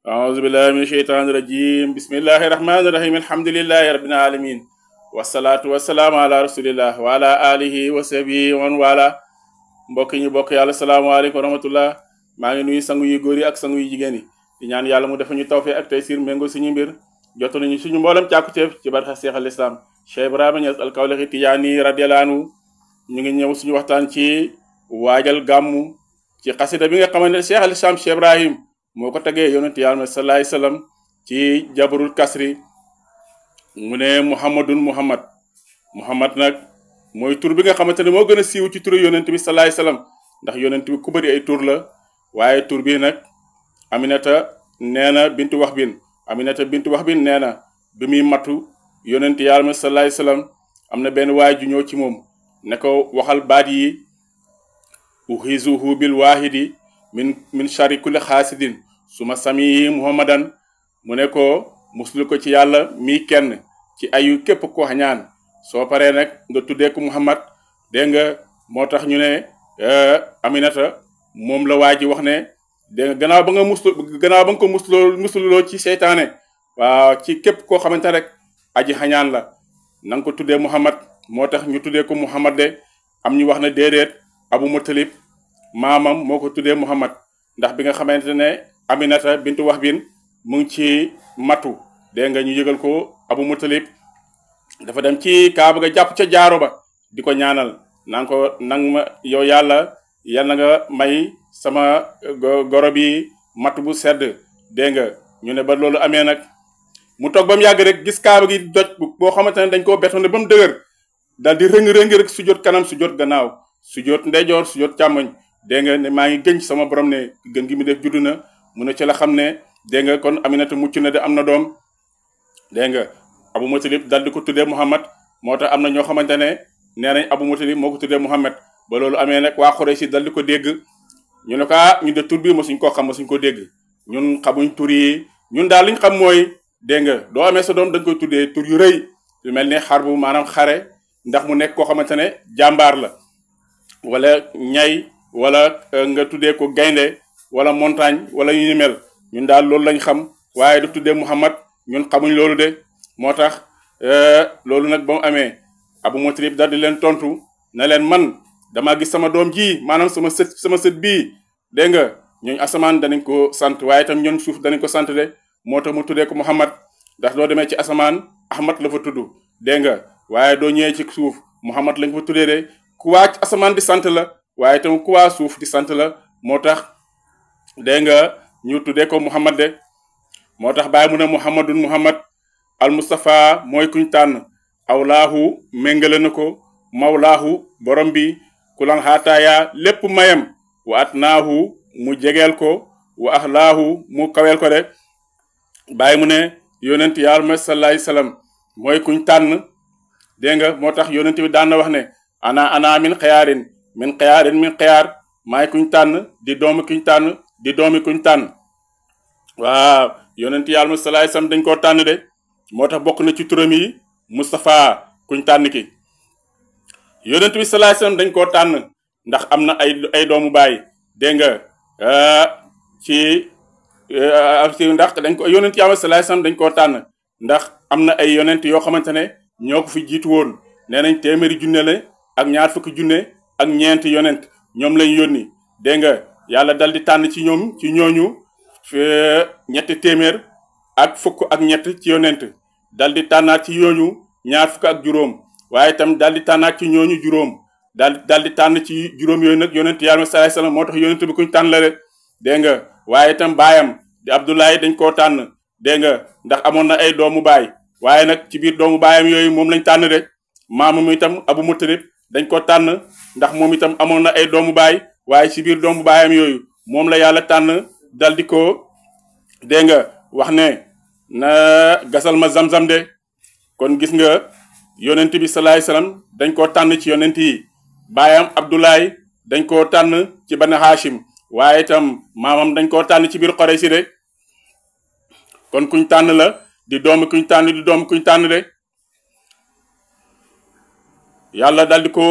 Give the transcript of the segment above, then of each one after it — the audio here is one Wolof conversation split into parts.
أعوذ بالله من الشيطان الرجيم بسم الله الرحمن الرحيم الحمد لله رب العالمين والصلاة والسلام على رسول الله وعلى آله وصحبه ومن والاه mbokk ñu bokk yàlla salaamaaleykum wa rahmatullah maa ngi nuyu sangu yu góor yi ak sangu yu jigéen yi di ñaan yàlla mu defa ñu tawfeex ak taysiir méngoo suñu mbir jot nañu suñu mboolem càkkuteef ci barka Seex al Islam Cheikh Ibrahima Niass al Kawlaxi Tijaani radiyallahu anhu ñu ngi ñëw suñu waxtaan ci waajal gàmmu ci xasida bi nga xamante ne Cheikh al Islam Cheikh Ibrahim moo ko tegee yonent yàlla sallallahu alayhi wasallam ci jabarul kasri mu ne muhammad nag mooy tur bi nga xamante ne moo gën a siiw ci turu yonent bi sallallahu alayhi wasallam ndax yonent bi ku bëri ay tur la waaye tur bi nag Aminata bintu wax bin nee na bi muy matu yonent yàlla sallallahu alayhi wasallam am na benn waay ju ñëw ci moom ne ko waxal baat yi uhizuhu bil wahidi min shari kulli xaasidin suma sami muhammadan mu ne ko muslu ko ci yàlla mi kenn ci ayu képp ko xañaan soo paree nag nga tuddee ko muhammad dégg nga moo tax ñu ne Aminata moom la waa ji wax ne dégg nga gannaaw ba nga ko musluloo ci seytaane waaw ci képp koo xamante ne rek aji xañaan la na nga ko tuddee muhammad moo tax ñu tuddee ko muhammad de am ñu wax ne déedéet abu mutalib maamam moo ko tuddee muhammad ndax bi nga xamante ne Aminata bintu wax bin mu ngi ci matu dégg nga ñu yëgal ko abu mutalib dafa dem ci kaaba ga jàpp ca jaaro ba di ko ñaanal nang ma yow yàlla yal na nga may sama goro bi matu bu sedd dégg nga ñu ne ba loolu amee nag mu toog ba mu yàgg rek gis kaaba gi doj boo xamante ne dañ koo bétonné ba mu dëgër dal di rëng-rëng rek su jot kanam su jot gannaaw su jot ndeyjoor su jot càmmoñ dégg nga ne maa ngi gën sama borom ne gën gi mu def juddu na mu ne ci la xam ne dégg nga kon Aminata mucc na de am na doom dégg nga Abu Mutalib dal di ko tuddee Muhammad moo tax am na ñoo xamante ne nee nañ Abu Mutalib moo ko tuddee Muhammad ba loolu amee nag waa Xuraysh dal di ko dégg ñu ne ko ñu de tur bi mosuñ koo xam mosuñ ko dégg ñun xamuñ tur yi ñun daal liñ xam mooy dégg nga doo amee sa doom dañ koy tuddee tur yu rëy yu mel ne xar bu maanaam xare ndax mu nekk koo xamante ne jàmbaar la wala ñay wala nga tuddee ko gaynde wala montagne wala yu ñu mel ñun daal loolu lañ xam waaye du tuddee Muhammad ñun xamuñ loolu de moo tax loolu nag ba mu amee Abu Mutalib daal di leen tontu ne leen man dama gis sama doom ji maanaam sama sët bii dégg nga ñooñu asamaan danañ ko sant waaye itam ñoon suuf danañ ko sant de moo tax mu tuddee ko Muhammad ndax doo demee ci asamaan Ahmad la fa tudd dégg nga waaye doo ñëwee ci suuf Muhammad lañ fa tuddee de ku waa ci asamaan di sant la waaye itam ku waa suuf di sant la moo tax dégg nga ñu tuddee ko Muhammad de moo tax bàyyi mu ne Muhammad al Mustafa mooy kuñ tànn awlaahu méngale na ko mawlaahu borom bi kulan xaataaya lépp mayam wa atnaahu mu jegeel ko wa ahlaahu mu kaweel ko de bàyyi mu ne yonent yàlla sallallahu alayhi wasallam mooy kuñ tànn dégg nga moo tax yonent bi daan na wax ne ana min xiyaar maay kuñ tànn di doomi kuñ tànn waaw yonent yàlla sallallahu alayhi wasallam dañ koo tànn de moo tax bokk na ci turam yi Mustafa kuñ tànn ki yonent bi sallallahu alayhi wasallam dañ koo tànn ndax am na ay doomu baay dégg nga ndax dañ ko yonent yàlla sallallahu alayhi wasallam dañ koo tànn ndax am na ay yonent yoo xamante ne ñoo ko fi jiitu woon nee nañ téeméeri junne la ak ñaar fukki junne ak ñeenti yonent ñoom lañ yónni dégg nga yàlla dal di tànn ci ñooñu ñetti téeméer ak fukk ak ñett ci yonent dal di tànnaat ci ñooñu ñaar fukk ak juróom waaye itam dal di tànnaat ci ñooñu juróom dal di tànn ci juróom yooyu nag yonent yàlla sallallahu alayhi wasallam moo tax yonent bi kuñ tànn la de dégg nga waaye itam baayam di Abdoulaye dañ koo tànn dégg nga ndax amoon na ay doomu baay waaye nag ci biir doomu baayam yooyu moom lañ tànn de maamam itam Abu Mutalib dañ ko tànn ndax moom itam amoon na ay doomu baay waaye ci biir doomu baayam yooyu moom la yàlla tànn dal di ko dégg nga wax ne na gasal ma zam-zam de kon gis nga yonent bi sallallahu alayhi wasallam dañ koo tànn ci yonent yi baayam Abdoulaye dañ koo tànn ci Bani Hashim waaye itam maamam dañ koo tànn ci biir Quraysh de kon kuñ tànn la di doomi kuñ tànn de yàlla dal di ko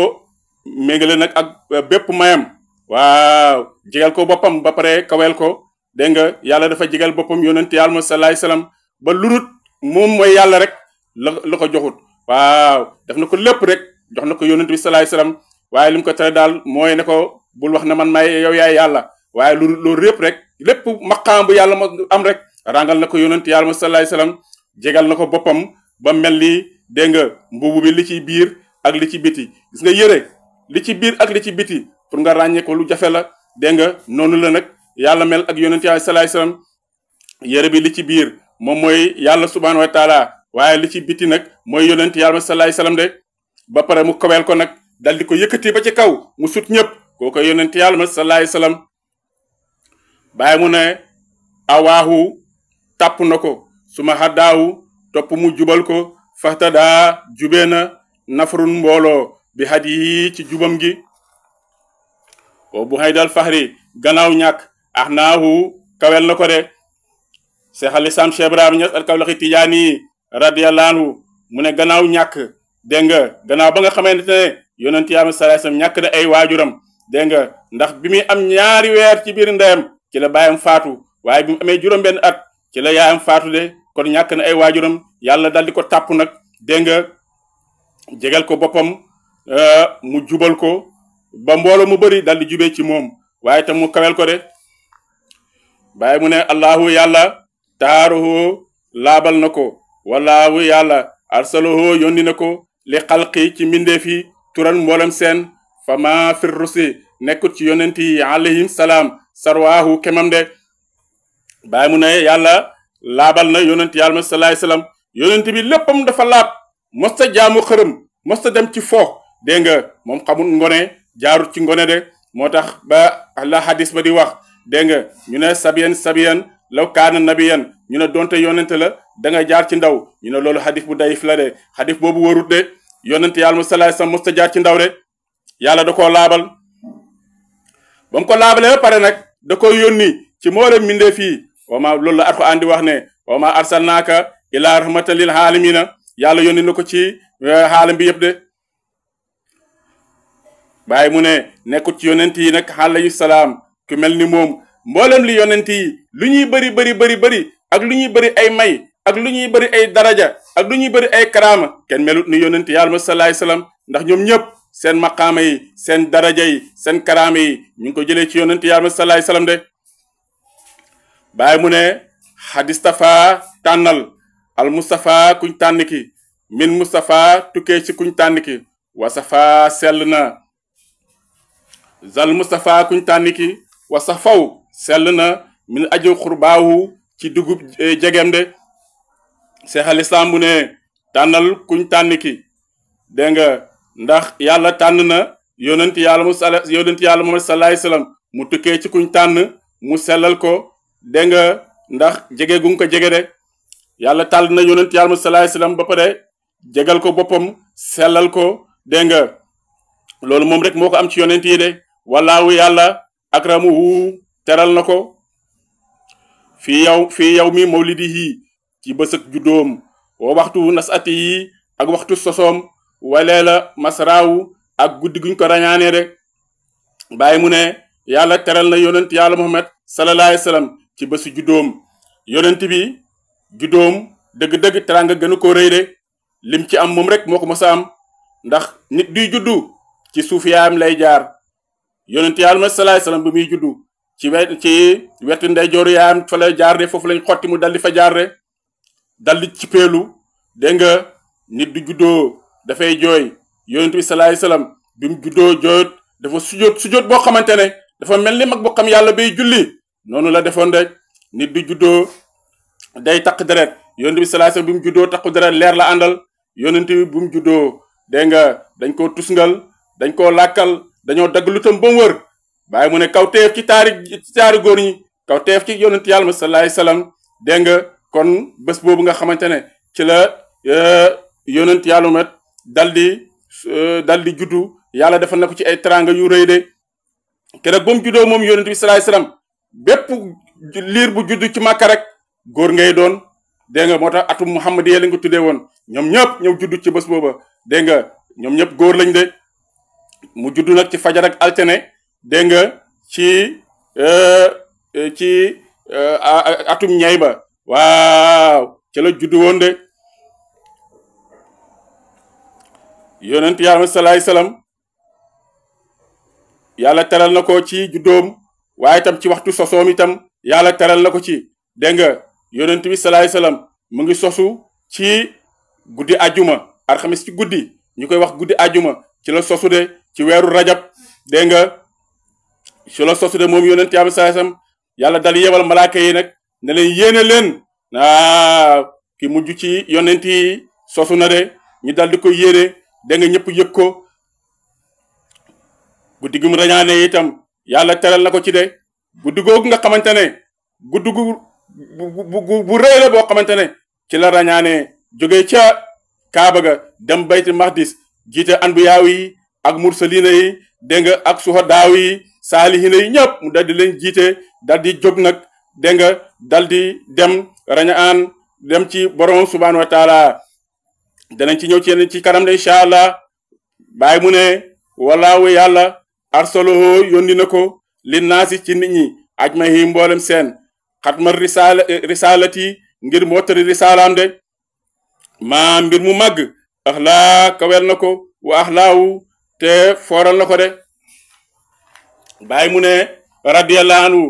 méngale nag ak bépp mayam waaw jegal ko boppam ba pare kawel ko dégg nga yàlla dafa jegal boppam yonent yàlla ma salaay salaam ba lurut moom mooy yàlla rek la ko joxut waaw def na ko lépp rek jox na ko yonent bi salaay salaam waaye li mu ko tere daal mooy ne ko bul wax ne man may yow yaay yàlla waaye loolu yëpp rek lépp maqaam bu yàlla ma am rek rangal na ko yonent yàlla ma salaay salaam jegal na ko boppam ba mel ni dégg nga mbubu bi li ci biir ak li ci biti gis nga yëre li ci biir ak li ci biti pour nga ràññee ko lu jafe la dégg nga noonu la nag yàlla mel ak yonent yàlla salaay salaam yëre bi li ci biir moom mooy yàlla subhaanahu wa taala waaye li ci biti nag mooy yonent yàlla salaay salaam de ba pare mu kowel ko nag dal di ko yëkkati ba ci kaw mu sut ñëpp kooku yonent yàlla salaay salaam bàyyi mu ne awaahu tàpp na ko suma haddaahu topp mu jubal ko faxtadaa jubee na nafarun mbooloo bi had yi ci jubam gi o bu haydal faxri gannaaw ñàkk ax naahu kawel na ko de Seex al Islaam Cheikh Ibrahima Ñas al Kawlaxi Tijaani radiyallahu anhu mu ne gannaaw ñàkk dégg nga gannaaw ba nga xamante ne yonent yàlla sallallahu alayhi wasallam ñàkk na ay waajuram dégg nga ndax bi muy am ñaari weer ci biir ndeyam ci la baayam faatu waaye bi mu amee juróom-benn at ci la yaayam faatu de kon ñàkk na ay waajuram yàlla dal di ko tàpp nag dégg nga jegal ko boppam mu jubal ko ba mbooloo mu bëri dal di jubee ci moom waaye tam mu kawel ko de bàyyi mu ne allahu yàlla taaruhu laabal na ko wallahu yàlla arsaluhu yónni na ko li xalqi ci mbindeef yi turan mboolem seen fama fir rusi nekkut ci yonent yi alayhim salaam sarwaahu kemam de bàyyi mu ne yàlla laabal na yonent yàlla ma salaay salaam yonent bi léppam dafa laab mosta jaamu xërëm mosta dem ci fo dégg nga moom xamul ngone jaarut ci ngone de moo tax ba la hadis ba di wax dégg nga ñu ne sabiyan law kaana nabiyan ñu ne donte yonent la da nga jaar ci ndaw ñu ne loolu hadis bu dayif la de hadis boobu warut de yonent yàlla ma salaay salaam mosta jaar ci ndaw de yàlla da koo laabal ba mu ko laabalee ba pare nag da ko yónni ci mboolem mbindeef fii wama loolu la Alxuraan di wax ne wama arsalnaaka ilaa rahmatan lil aalamiina yàlla yónni na ko ci xaalam bi yëpp de bàyyi mu ne nekkut ci yonent yi nag alayhi salaam ku mel ni moom mboolem li yonent yi lu ñuy bëri ak lu ñuy bëri ay may ak lu ñuy bëri ay daraja ak lu ñuy bëri ay karaama kenn melut ni yonent yàlla ma salaay salaam ndax ñoom ñëpp seen maqaama yi seen daraja yi seen karaama yi ñu ngi ko jëlee ci yonent yàlla ma salaay salaam de bàyyi mu ne xadistafa tànnal al mustafa kuñ tànn ki min mustafa tukkee ci kuñ tànn ki wasafa sell na zal mustafa kuñ tànn ki wasafaw sell na min aju xurbaawu ci dugub jegem de Seex al Islaam bu ne tànnal kuñ tànn ki dégg nga ndax yàlla tànn na yonent yàlla Muhammad sallallahu alayhi wasallam mu tukkee ci kuñ tànn mu sellal ko dégg nga ndax jege gu ko jege de yàlla tànn na yonent yàlla sallallahu alayhi wasallam ba pare jegal ko boppam sellal ko dégg nga loolu moom rek moo ko am ci yonent yi de wallaahu yàlla akramuhu teral na ko fii yow mi mawlidihi ci bësëg juddoom wa waxtu nasati yi ak waxtu sosoom waleela masraawu ak guddi guñ ko rañaanee de bàyyi mu ne yàlla teral na yonent yàlla Muhammad sallallahu alayhi wasallam ci bésu juddoom yonent bi juddoom dëgg-dëgg teranga gënu ko rëy de lim ci am moom rek moo ko mos a am ndax nit duy juddu ci suuf yaayam lay jaar yonent yàlla Muhammad sallallahu alayhi wasallam bi muy juddu ci wetu ndeyjooru yaayam fa lay jaar de foofu lañ xotti mu daldi fa jaar de daldi ci peelu dégg nga nit du juddoo dafay jooy yonent bi sallallahu alayhi wasallam bi mu juddoo jooyut dafa sujjóot boo xamante ne dafa mel ni mag boo xam yàlla bay julli noonu la defoon rek nit du juddoo day taq deret yonent bi sallallahu alayhi wasallam bi mu juddoo taqu deret leer la àndal yonent bi bu mu juddoo dégg nga dañ koo tusngal dañ koo làkkal dañoo dagg lu tam ba mu wër bàyyi mu ne kaw teef ci taari góor ñi kaw teef ci yonent yàlla sallallahu alayhi wasallam dégg nga kon bés boobu nga xamante ne ci la yonent yàlla met daldi juddu yàlla defal na ko ci ay teranga yu rëy de keroog ba mu juddoo moom yonent bi sallallahu alayhi wasallam bépp liir bu juddu ci Makka rek góor ngay doon dégg nga moo tax atum Muhammadiya lañ ko tuddee woon ñoom ñëpp ñëw juddu ci bés booba dégg nga ñoom ñëpp góor lañ de mu juddu nag ci fajar ak altine dégg nga ci atum ñay ba waaw ca la juddu woon de yonent yàlla salaay salaam yàlla teral na ko ci juddoom waaye itam ci waxtu sosoom itam yàlla teral na ko ci dégg nga yonent bi salaay salaam mu ngi sosu ci guddi ajuma alxamis ci guddi ñu koy wax guddi ajuma ci la sosu de ci weeru rajab dégg nga ci la sosu de moom yonent yàlla salaay salaam yàlla dal yebal malaaka yi nag ne leen yéene leen ki mujj ci yonent yi sosu na de ñu dal di ko yéene dégg nga ñëpp yëg ko guddi gi mu rañaane itam yàlla teral na ko ci de guddi googu nga xamante ne guddi bu rëy la boo xamante ne ci la rañaane jógee ca Kaaba ga dem Baytul Maqdis jiite anbiyaaw yi ak mursalina yi dégg nga ak suhadaaw yi saalihina yi ñëpp mu dal di leen jiite dal di jóg nag dégg nga dal di dem rañaan dem ci borom subhanahu wa taala danañ ci ñëw ci yenn ci kanam de incha allah bàyyi mu ne walaawu yàlla arsalahu yónni na ko li naasi ci nit ñi ajmahi mboolem seen xatma risalati ngir mottali risalaam de maa mbir mu màgg axlaa kawel na ko wa axlaawu te fooral na ko de bàyyi mu ne radiyallahu anhu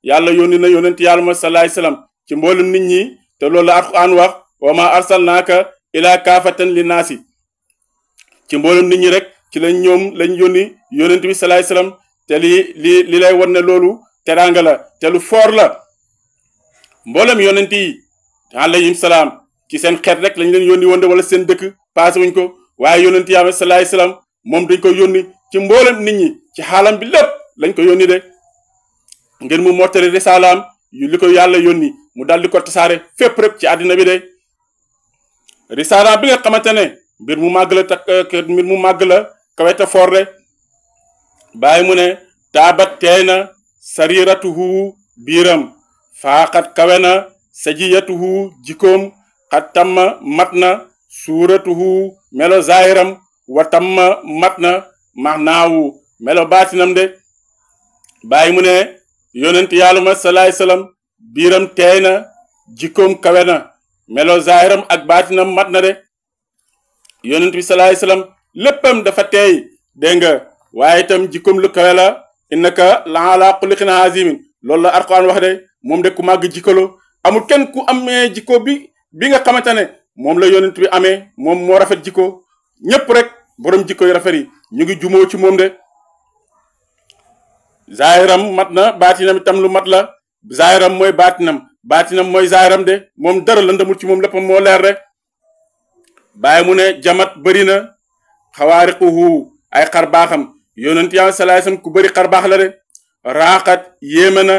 yàlla yónni na yónent yàlla ma salaay salaam ci mboolem nit ñi te loolu la alquran wax wa ma arsalnaaka ila kaafatan li naasi ci mboolem nit ñi rek ci lañ yónni yónent bi salaay salaam te li lay won ne loolu teraanga la te lu foor la mboolem yónent yi alayhim salaam ci seen xeet rek lañ leen yónni woon de wala seen dëkk passé wuñ ko waaye yónent yàlla salaay salaam moom dañ ko yónni ci mboolem nit ñi ci xaalam bi lépp lañ ko yónni de ngir mu mottali risalaam yu li ko yàlla yónni mu dal di ko tasaare fépp rek ci àddina bi de risalaam bi nga xamante ne mbir mu màgg la kaweta foor de bàyyi mu ne taabat teey na sariratuhu biiram faaxat kawe na sajiyatuhu jikoom xat tamma mat na suuratuhu melo zaahiram wa tamma mat na maxnaawu melo baatinam de bàyyi mu ne yonent yàlla ma salaay salaam biiram teey na jikkoom kawe na melo zaahiram ak baatinam mat na de yonent bi salaay salaam léppam dafa teey dégg nga waaye itam jikkoom lu kawe la innaka la ala xuluqin azimin loolu la Alxuraan wax de moom de ku màgg jikkalo amul kenn ku amee jikko bi nga xamante ne moom la yonent bi amee moom moo rafet jikko ñépp rek borom jikko yu rafet yi ñu ngi jumoo ci moom de zaahiram mat na baatinam itam lu mat la zaahiram mooy baatinam mooy zaahiram de moom dara la ndamul ci moom léppam moo leer rek bàyyi mu ne jamat bëri na xawaariquhu ay xar baaxam yonent yàlla salaay sam ku bëri xar baax la de raaxat yéeme na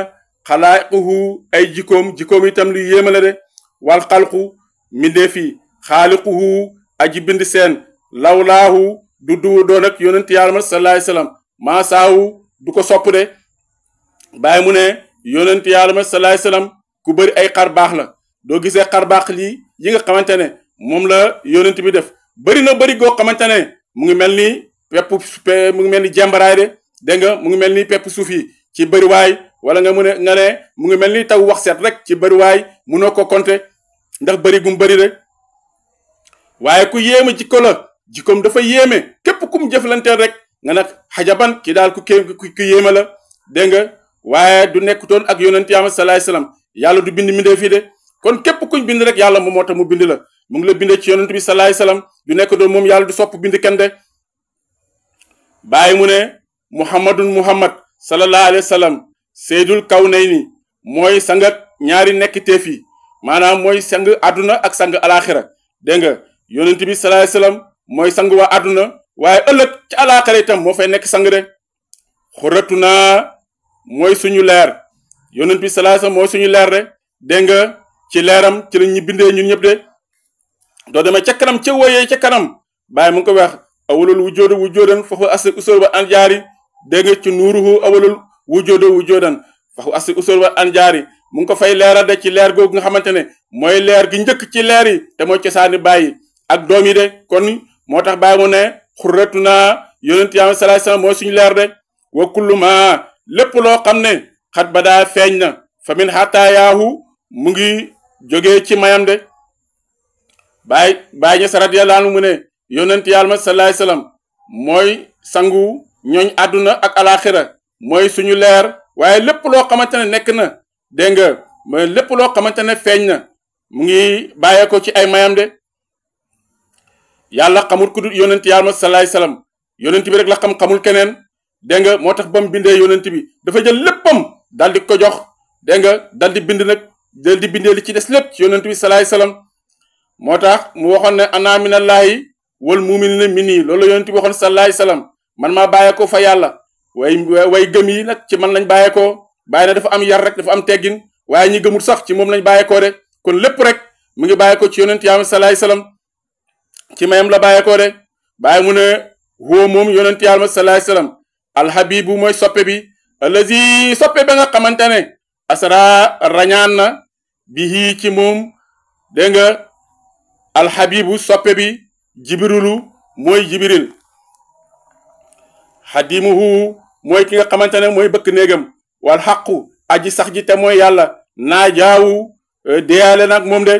xalaaquhu ay jikkoom itam lu yéeme la de wal xalqu mindee fi xaaliquhu aji bind seen lawlaahu du doon ak yonent yàlla salaay salaam maa saawu du ko sopp de bàyyi mu ne yonent yàlla salaay salaam ku bëri ay xar baax la doo gisee xar baax lii yi nga xamante ne moom la yonent bi def bëri na bëri goo xamante ne mu ngi mel ni mu ngi mel ni jembaraay de dégg nga mu ngi mel ni pepp suuf yi ci bëriwaay wala nga ne mu ngi mel ni taw wax set rek ci bëriwaay munoo ko compter ndax bëri gum bëri de waaye ku yéeme jikko la jikkoom dafa yéeme képp kum jëflanteel rek nga nag xajaban ki daal ku yéeme la dégg nga waaye du nekkutoon ak yonent yàlla salaay salaam yàlla du bind mindee fii de kon képp kuñ bind rek yàlla moom moo tax mu bind la mu ngi la bindee ci yonent bi salaay salaam du nekk doon moom yàlla du sopp bind kenn de bàyyi mu ne muhammad sallallahu alayhi wa sallam seydul kawnayni mooy sangak ñaari nekk teef yi maanaam mooy sang àdduna ak sang alaxira dégg nga yonent bi salaay salaam mooy sang waa àdduna waaye ëllëg ci alaxira itam moo fay nekk sang de xuratu naa mooy suñu leer yonent bi salaay salaam mooy suñu leer de dégg nga ci leeram ci la ñu bindee ñun ñëpp de doo demee ca kanam ca woyee ca kanam bàyyi mu ngi ko wax awalul wujoodan faxu asli usul ba an jaari dégg nga ci nuuruhu awalul wujoodan faxu asli usul ba an jaari mu ngi ko fay leeral de ci leer googu nga xamante ne mooy leer gi njëkk ci leer yi te mooy cosaani bàyyi ak doom yi de kon moo tax bàyyi mu ne xurratu naa yonent yàlla salaay salaam mooy suñu leer de wa kullu ma lépp loo xam ne xat ba daa feeñ na fa min xataayaahu mu ngi jógee ci mayam de Baay Ñas radiyallahu anhu mu ne yonent yàlla ma sallallahu alayhi wasallam mooy sangu ñooñ àdduna ak alaxira mooy suñu leer waaye lépp loo xamante ne nekk na dégg nga mooy lépp loo xamante ne feeñ na mu ngi bàyyee ko ci ay mayam de yàlla xamul ku dul yonent yàlla ma sallallahu alayhi wasallam yonent bi rek la xamul keneen dégg nga moo tax ba mu bindee yonent bi dafa jël léppam dal di ko jox dégg nga dal di bind nag dal di bindee li ci des lépp ci yonent bi sallallahu alayhi wasallam moo tax mu waxoon ne ana minallahi wal mu'minina minni loolu yonent bi waxoon sallallahu alayhi wasallam man maa bàyyeekoo fa yàlla way gëm yi nag ci man lañ bàyyeekoo bàyyi na dafa am yar rek dafa am teggin waaye ñi gëmul sax ci moom lañ bàyyeekoo de kon lépp rek mu ngi bàyyeekoo ci yonent yàlla sallallahu alayhi wasallam ci mayam la bàyyeekoo de bàyyi mu ne huwa moom yonent yàlla sallallahu alayhi wasallam alhabibu mooy soppe bi allazi soppe ba nga xamante ne asra rañaan na bihi ci moom dégg nga alhabibu soppe bi jibrilu mooy jibril xadimuhu mooy ki nga xamante ne mooy bëkk néegam wal xaqu aji sax ji te mooy yàlla naa jaawu deyaale nag moom de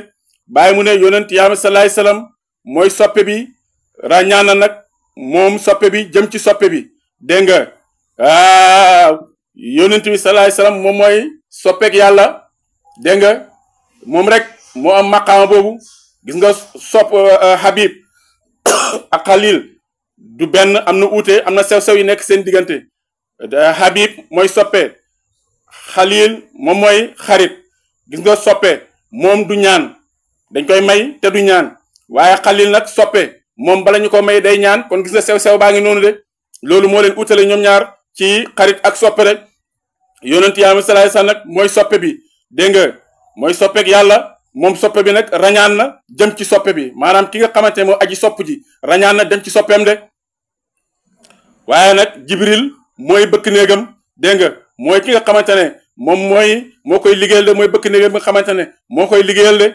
bàyyi mu ne yonent yàlla sallallahu alayhi wasallam mooy soppe bi ràññaan na nag moom soppe bi jëm ci soppe bi dégg nga yonent bi sallallahu alayhi wasallam moom mooy soppeek yàlla dégg nga moom rek moo am maqaama boobu gis nga habib ak xalil du benn am na uute am na sew-sew yi nekk seen diggante habib mooy soppe xalil moom mooy xarit gis nga soppe moom du ñaan dañ koy may te du ñaan waaye xalil nag soppe moom bala ñu ko may day ñaan kon gis nga sew-sew baa ngi noonu de loolu moo leen utale ñoom ñaar ci xarit ak soppe rek yonent yàlla sallallahu alayhi wasallam nag mooy soppe bi dégg nga mooy soppeek yàlla moom soppe bi nag rañaan na jëm ci soppe bi maanaam ki nga xamante ne moo aji sopp ji rañaan na dem ci soppeem de waaye nag jibril mooy bëkk néegam dégg nga mooy ki nga xamante ne moom moo koy liggéeyal de mooy bëkk néegam nga xamante ne moo koy liggéeyal de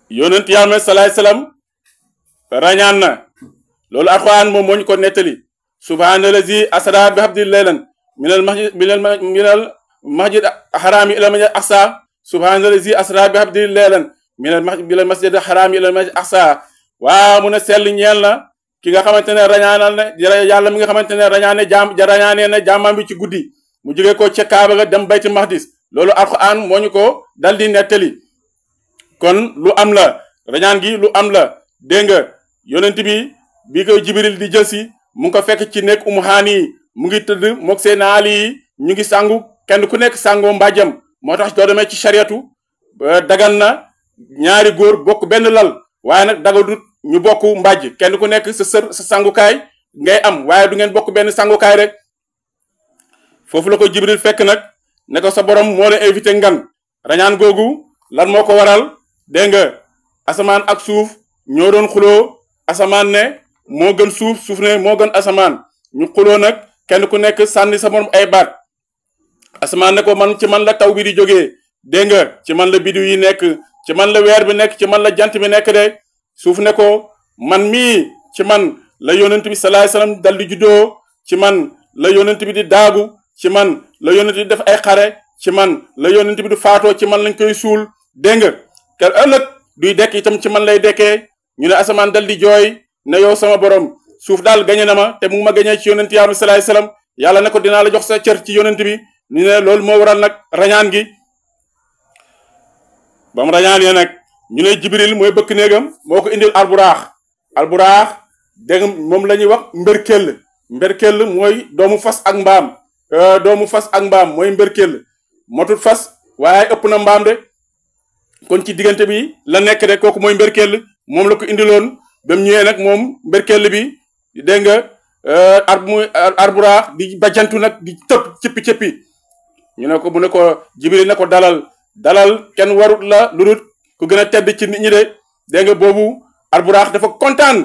yonent yàlla sallallahu alayhi wasallam rañaan na loolu alquran moom moo ñu ko nettali subhaanallazi asra bi abdil laylan minal masjid harami ila masjid aqsa subhaanallazi asra bi abdil laylan minal masjid harami ila masjid aqsa waa mu ne sell ñeel na ki nga xamante ne rañaanal ne yàlla mi nga xamante ne rañaanee na jaamam bi ci guddi mu jóge ko ca Kaaba ga dem baytul maqdis loolu alquran moo ñu ko dal di nettali kon lu am la rañaan gi lu am la dégg nga yonent bi ko jibril di jël si mu ngi ko fekk ci nekk Umu Haani mu ngi tëdd mook seen Ali ñu ngi sangu kenn ku nekk sangoo mbàjjam moo tax doo demee ci chariatu dagan na ñaari góor bokk benn lal waaye nag dagadut ñu bokk mbàjj kenn ku nekk sa sangukaay ngay am waaye du ngeen bokk benn sangukaay rek foofu la ko jibril fekk nag ne ko sa borom moo la invité ngan rañaan googu lan moo ko waral dégg nga asamaan ak suuf ñoo doon xuloo asamaan ne moo gën suuf suuf ne moo gën asamaan ñu xuloo nag kenn ku nekk sànni sa morom ay baat asamaan ne ko man ci man la taw bi di jógee dégg nga ci man la bidiw yi nekk ci man la weer bi nekk ci man la jant bi nekk de suuf ne ko man mii ci man la yonent bi sallallahu alayhi wasallam dal di juddoo ci man la yonent bi di daagu ci man la yonent bi di def ay xare ci man la yonent bi di faatoo ci man lañ koy suul dégg nga ker ëllëg duy dekk itam ci man lay dekkee ñu ne asamaan dal di jooy ne yow sama borom suuf daal gañe na ma te mu ma gañee ci yonent yàlla sallallahu alayhi wasallam yàlla ne ko dinaa la jox sa cër ci yonent bi ñu ne loolu moo waral nag rañaan gi ba mu rañaanee nag ñu ne jibril mooy bëkk néegam moo ko indil alburaax dégg moom la ñuy wax mberkel mooy doomu fas ak mbaam mooy mberkel motut fas waaye ëpp na mbaam de kon ci diggante bi la nekk de kooku mooy mberkel moom la ko indiloon ba mu ñëwee nag moom mberkel bi dégg nga arburaax di bajantu nag di tëb cëppi ñu ne ko mu ne ko jibril ne ko dalal kenn warut la lu dul ku gën a tedd ci nit ñi de dégg nga boobu arburaax dafa kontaan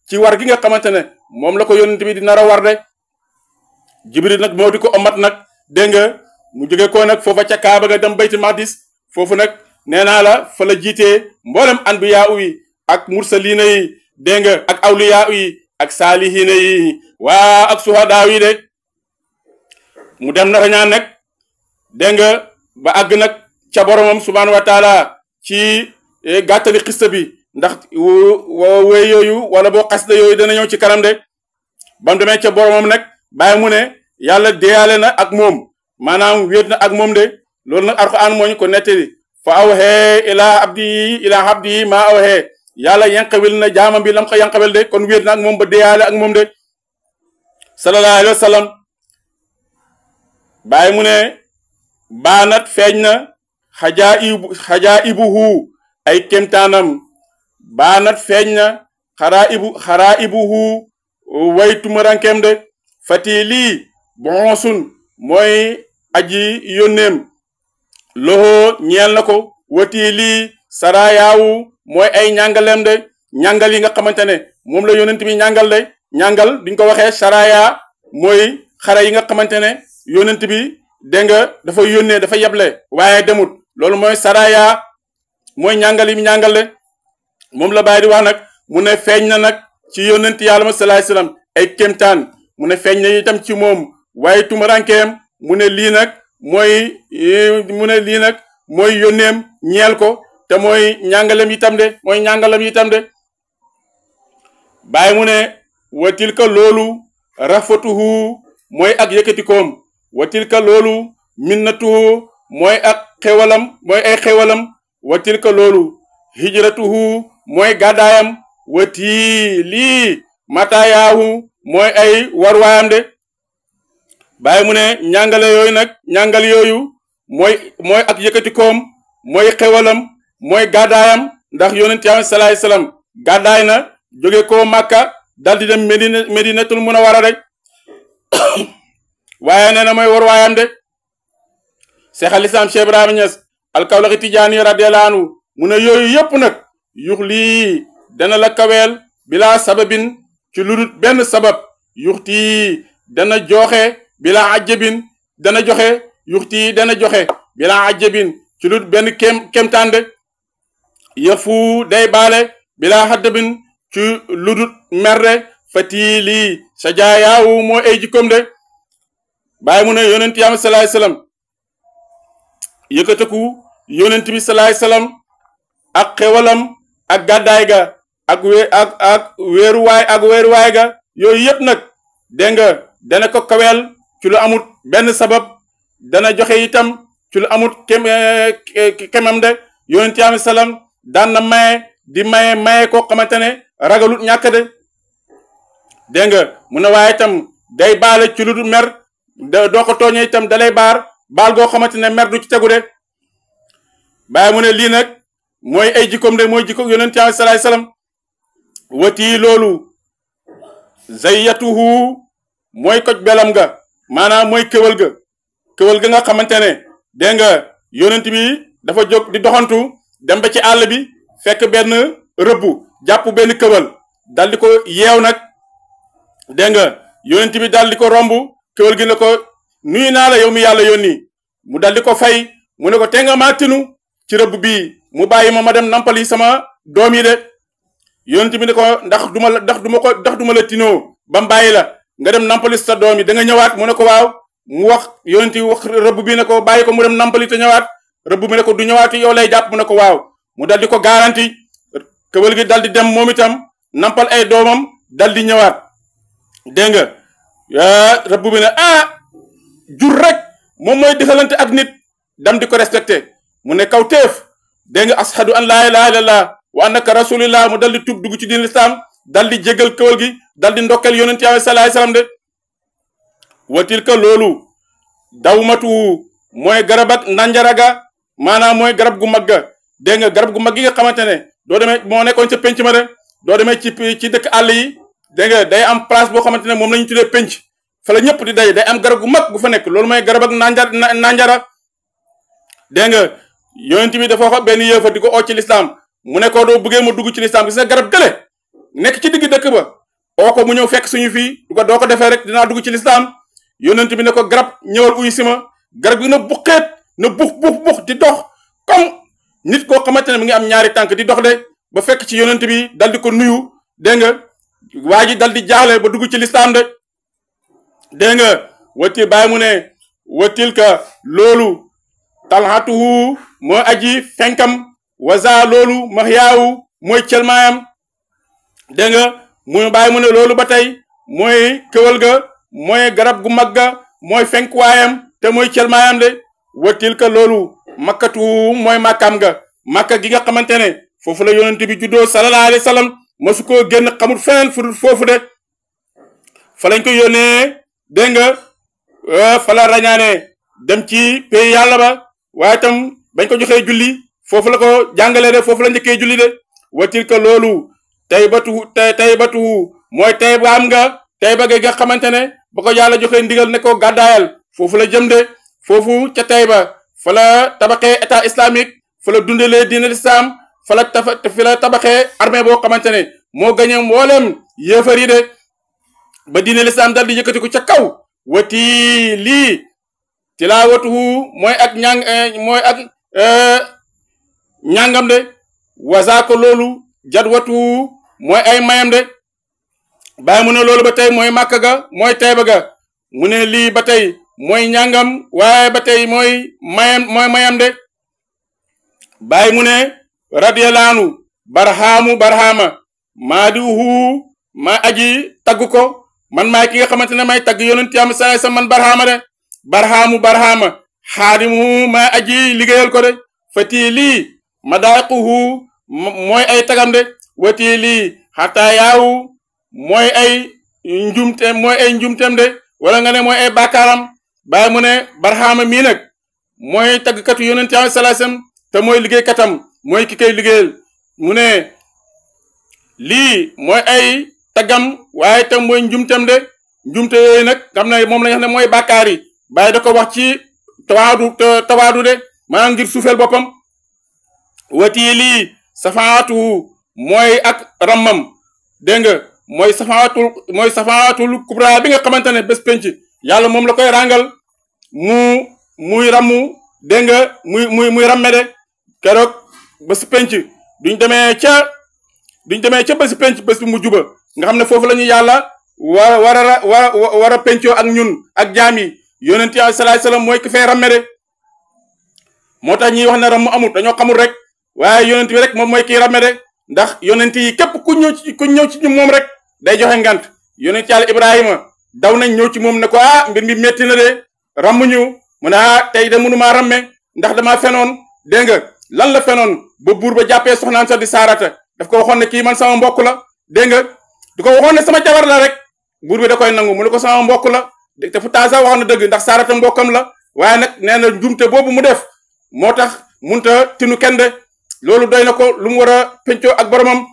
ci war gi nga xamante ne moom la ko yonent bi di nar a war de jibril nag moo di ko omat nag dégg nga mu jóge ko nag foofa ca Kaaba ga dem baytul maqdis foofu nag nee naa la fa la jiitee mboolem anbiyaa yi ak mursaliina yi dégg nga ak awliyaa yi ak saalihiina yi waa ak suhadaa yi de mu dem na rañaan nag dégg nga ba àgg nag ca boromam subhaanahu wa taala ci gàttali xista bi ndax wéy yooyu wala boo xasida yooyu dana ñëw ci kanam de bam demee ca boromam nag bàyyi mu ne yàlla deyaale na ak moom maanaam wéet na ak moom de loolu nag alxuraan moo ñu ko nettali fa awhee ilaa abdi maa awhee yàlla yanqawil na jaamam bi lam ko yanqawil de kon wéet na ak moom ba deyaale ak moom de sallallahu alayhi wa sallam bàyyi mu ne baanat feeñ na xajaa ibuhu ay kémtaanam baanat feeñ na xaraa ibuhu way tumarankeem de fati lii bonsun mooy aji yónneem loxo ñeel na ko wati lii sarayaawu mooy ay ñàngaleem de ñàngal yi nga xamante ne moom la yónent bi ñàngal de ñàngal duñ ko waxee saraya mooy xare yi nga xamante ne yónent bi dégg nga dafa yónnee dafa yeble waaye demut loolu mooy saraya mooy ñàngal yi mu ñàngal de moom la bàyyi di wax nag mu ne feeñ na nag ci yónent yàlla ma salaay salaam ay kémtaan mu ne feeñ na itam ci moom waaye tumarankeem mu ne lii nag mooy yónneem ñeel ko te mooy ñàngalem itam de mooy ñàngalam itam de bàyyi mu ne watil ka loolu rafatuhu mooy ak yëkkatikoom watil ka loolu minnatuhu mooy ak xewalam mooy ay xewalam watil ka loolu hijratuhu mooy gàddaayam wati lii matayaahu mooy ay warwaayam de bàyyi mu ne ñàngale yooyu nag ñàngal yooyu mooy ak yëkkatikoom mooy xewalam mooy gàddaayam ndax yonent yàlla salaay salaam gàddaay na jóge ko Makka dal di dem Medinatul Munawwara rek waaye nee na mooy warwaayam de Seex al Islaam Cheikh Ibrahima Niass al-Kawlaxi Tijaani radiyallahu anhu mu ne yooyu yëpp nag yux lii dana la kaweel bila sababin ci ludut benn sabab yuxti dana joxe bila ajjabin dana joxe yuxti dana joxe bila ajjabin ci ludut benn kemtaan de yëfu day baale bila haddabin ci ludut merde fati lii sa jaayaawu moo ay jikkoom de bàyyi mu ne yonent yàlla salaay salaam yëkkataku yonent bi salaay salaam ak xewalam ak gàddaay ga ak weeruwaay ga yooyu yëpp nag dégg nga dana ko kaweel ci lu amut benn sabab dana joxe itam ci lu amut kemam de yonent yàlla salaam daan na maye koo xamante ne ragalut ñàkk de dégg nga mu ne waaye itam day baale ci lu du mer doo ko tooñee itam dalay baal goo xamante ne mer du ci tegu de bàyyi mu ne lii nag mooy ay jikkoom de mooy jikko yonent yàlla salaay salaam wati loolu zayyatuhu mooy koj belam ga maanaam mooy kéwal ga nga xamante ne dégg nga yonent bi dafa jóg di doxantu dem ba ci àll bi fekk benn rëbbu jàpp benn kéwal dal di ko yeew nag dégg nga yonent bi dal di ko romb kéwal gi ne ko nuyu naa la yow mi yàlla yónni mu dal di ko fay mu ne ko te nga maa tinu ci rëbb bii mu bàyyi ma dem nampali sama doom yi de yonent bi ne ko ndax duma la tinoo ba mu bàyyi la nga dem nampali sa doom yi da nga ñëwaat mu ne ko waaw mu wax yonent bi wax rëbb bi ne ko bàyyi ko mu dem nampali te ñëwaat rëbb bi ne ko du ñëwaati yow lay jàpp mu ne ko waaw mu dal di ko garanti kéwal gi dal di dem moom itam nampal ay doomam dal di ñëwaat dégg nga rëbb bi ne jur rek moom mooy dixalante ak nit dam di ko respecté mu ne kaw teef dégg nga ashadu an laa ilaha illallah wa annaka rasulillah mu dal di tub dugg ci diin islam dal di jégal kéwal gi dal di ndokkel yonent yàlla salaay salaam de watil ka loolu dawmatu mooy garab ak nanjaraga maanaam mooy garab gu mag ga dégg nga garab gu mag gi nga xamante ne doo demee moo nekkoon ca penc ma de doo demee ci dëkk àll yi dégg nga day am place boo xamante ne moom la ñu tuddee penc fa la ñëpp di day am garab gu mag gu fa nekk loolu mooy garab ak nanjara dégg nga yonent bi dafa wax benn yéefar di ko oo ci lislaam mu ne ko doo bëggee ma dugg ci lislaam gis nga garab gële nekk ci digg dëkk ba oo ko mu ñëw fekk suñu fii doo ko defee rek dinaa dugg ci lislaam yonent bi ne ko garab ñëwal uy si ma garab gi na buqeet na bux di dox comme nit koo xamante ne mi ngi am ñaari tànk di dox de ba fekk ci yonent bi dal di ko nuyu dégg nga waa ji dal di jaaxle ba dugg ci lislaam de dégg nga wati bàyyi mu ne watil ka loolu talhatuhu mooy aji fenkam waza loolu maxyaawu mooy cëlmaayam dégg nga mu bàyyi mu ne loolu ba tey mooy kéwal ga mooy garab gu mag ga mooy fenkuwaayam te mooy cëlmaayam de watil ka loolu makkatu mooy màkkaam ga màkka gi nga xamante ne foofu la yonent bi juddoo sallallahu alayhi wa sallam masu koo génn xamul feneen fu foofu de fa lañ ko yónnee dégg nga fa la rañaane dem ci pays yàlla ba waaye tam bañ ko joxee julli foofu la ko jàngalee de foofu la njëkkee julli de watil ka loolu taybatu mooy tay ba am nga tay ba nga xamante ne ba ko yàlla joxee ndigal ne ko gàddaayal foofu la jëm de foofu ca tay ba fa la tabaxee état islamique fa la dundalee diine l'islam fa la tabaxee armée boo xamante ne moo gañe mboolem yéefar yi de ba diine l'islam dal di yëkkati ko ca kaw wati lii tilaawatuhu mooy ak ñàngam de wasaako loolu jadwatuhu mooy ay mayam de bàyyi mu ne loolu ba tey mooy màkka ga mooy tayba ga mu ne lii ba tey mooy ñàngam waaye ba tey mooy mayam de bàyyi mu ne radiyallahu anhu barhama maadiuhu ma aji tagg ko man maay ki nga xamante ne may tagg yonent Yàlla sallallahu alayhi wasallam man barhama de barhama xaadimu ma aji liggéeyal ko de fati lii madaaquhu mooy ay tagam de wati lii xataa yaawu mooy ay njumteem de wala nga ne mooy ay bàkkaaram bàyyi mu ne barhama mii nag mooy taggkatu yonent Yàlla sallallahu alayhi wasallam te mooy liggéeykatam mooy ki koy liggéeyal mu ne lii mooy ay taggam waaye tam mooy njumteem de njumte yooyu nag xam ne moom la ñu xam ne mooy bàkkaar yi bàyyi da ko wax ci tawaadu de maanaam ngir suufeel boppam wati lii safaatu mooy ak rammam dégg nga mooy safaatul kubra bi nga xamante ne bés penc yàlla moom la koy ràngal muy rammu dégg nga muy ramme de keroog bés penc duñ demee ca bés penc bés bi mu juba nga xam ne foofu la ñu yàlla war a pencoo ak ñun ak jaam yi yonent Yàlla sallallahu alayhi wasallam mooy ki fay ramme de moo tax ñuy wax ne ramm amul dañoo xamul rek waaye yonent bi rek moom mooy kii ramme de ndax yonent yi képp ku ñëw ci moom rek day joxe ngant yonent Yàlla Ibrahima daw nañ ñëw ci moom ne ko mbir mi metti na de ramm ñu mu ne tey de mënumaa ramme ndax damaa fenoon dégg nga lan la fenoon ba buur ba jàppee soxnaam sa di saarata daf ko waxoon ne kii man sama mbokk la dégg nga du ko waxoon ne sama jabar la rek buur bi da koy nangu mu ne ko sama mbokk la te fu taasa wax na dëgg ndax saarata mbokkam la waaye nag nee na njumte boobu mu def moo tax munta tinu kenn de loolu doy na ko lu mu war a pencoo ak boromam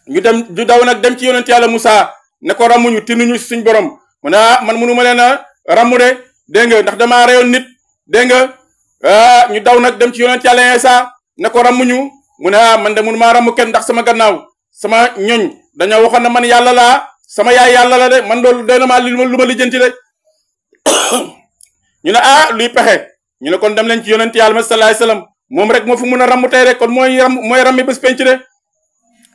ñu daw nag dem ci yonent Yàlla Musaa ne ko rammuñu tinuñu suñ borom mu ne man mënu ma leen a rammu de dégg nga ndax damaa reyoon nit dégg nga ñu daw nag dem ci yonent Yàlla Iisaa ne ko rammuñu mu ne man de mënu maa rammu kenn ndax sama gannaaw sama ñoñ dañoo waxoon ne man yàlla laa sama yaay yàlla la de man loolu doy na maa lu ma lijjanti de ñu ne luy pexe ñu ne kon dem leen ci yonent Yàlla sallallahu alayhi wasallam moom rek moo fi mun a ramm tey rek kon mooy rammi bés penc de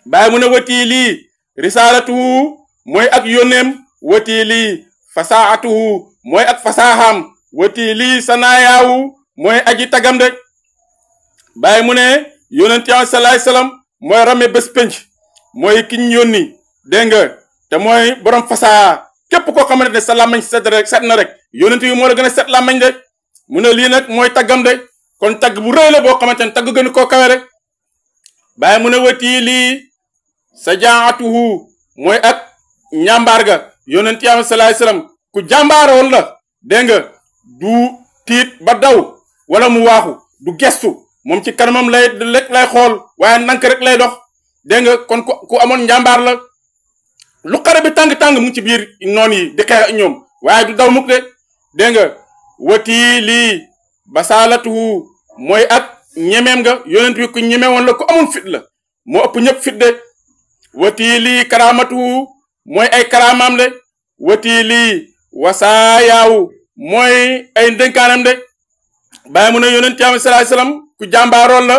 bàyyi mu ne wati lii risalatuhu mooy ak yónneem wati lii fasaatuhu mooy ak fasaaxaam wati lii sanayaawu mooy aji tagam de bàyyi mu ne yonent Yàlla sallallahu alayhi wasallam mooy ramme bés penc mooy kiñ yónni dégg nga te mooy borom fasaa képp koo xamante ne sa làmmañ set na rek yonent yi moo la gën a set làmmañ de mu ne lii nag mooy taggam de kon tagg bu rëy la boo xamante ne tagg gën koo kawe rek bàyyi mu ne wati lii sajaatuhu mooy ak ñàmbaar ga yonent Yàlla sallallahu alayhi wasallam ku jàmbaaroon la dégg nga du tiit ba daw wala mu waaxu du gestu moom ci kanamam lay xool waaye nank rek lay dox dégg nga kon ku amoon njàmbaar la lu xare bi tàng-tàng mu ngi ci biir noon yi di xeex ak ñoom waaye du daw mukk de dégg nga wati lii basaalatuhu mooy ak ñemeem nga yonent bi ku ñeme woon la ku amul fit la moo ëpp ñëpp fit de wati lii karaamatuhu mooy ay karaamaam de wati lii wasaayaawu mooy ay ndénkaanam de bàyyi mu ne yonent Yàlla sallallahu alayhi wasallam ku jàmbaaroon la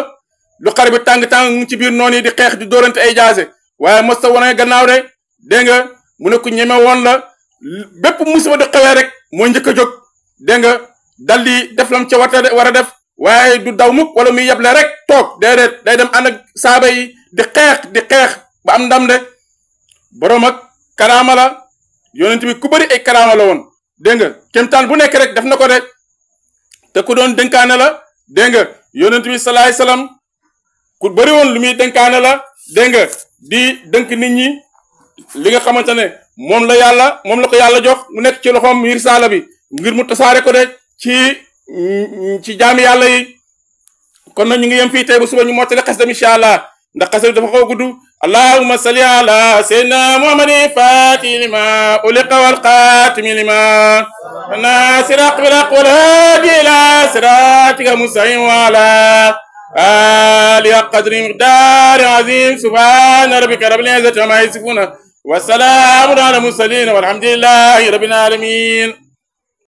lu xare bi tàng-tàng mu ngi ci biir noonu yi di xeex di dóorante ay jaase waaye mos ta wane gannaaw de dégg nga mu ne ku ñeme woon la bépp musiba di xewee rek mooy njëkk a jóg dégg nga dal di def lam ca war a def waaye du daw mukk wala muy yeble rek toog déedéet day dem ànd ak saaba yi di xeex ba am ndam de borom ak karaama la yonent bi ku bëri ay karaama la woon dégg nga kéemtaan bu nekk rek def na ko de te ku doon dénkaane la dégg nga yonent bi salaay salaam ku bëri woon lu muy dénkaane la dégg nga di dënk nit ñi li nga xamante ne moom la ko yàlla jox mu nekk ci loxoom risaala bi ngir mu tasaare ko de ci jaami yàlla yi kon nag ñu ngi yem fii tey bu suba ñu mottali xas dem incha allah ndax xas dafa xaw a gudd allahumma salli ala sayyidina muhammadin fatihi lima uliqa wal xaatimi lima nasir aqbilaq wal hadi ila siratika mustaqim wa ala ali qadri miqdari azim subhana rabbika rabbil izzati amma yasifuna wa salamun ala mursalin walhamdulillahi rabbil alamin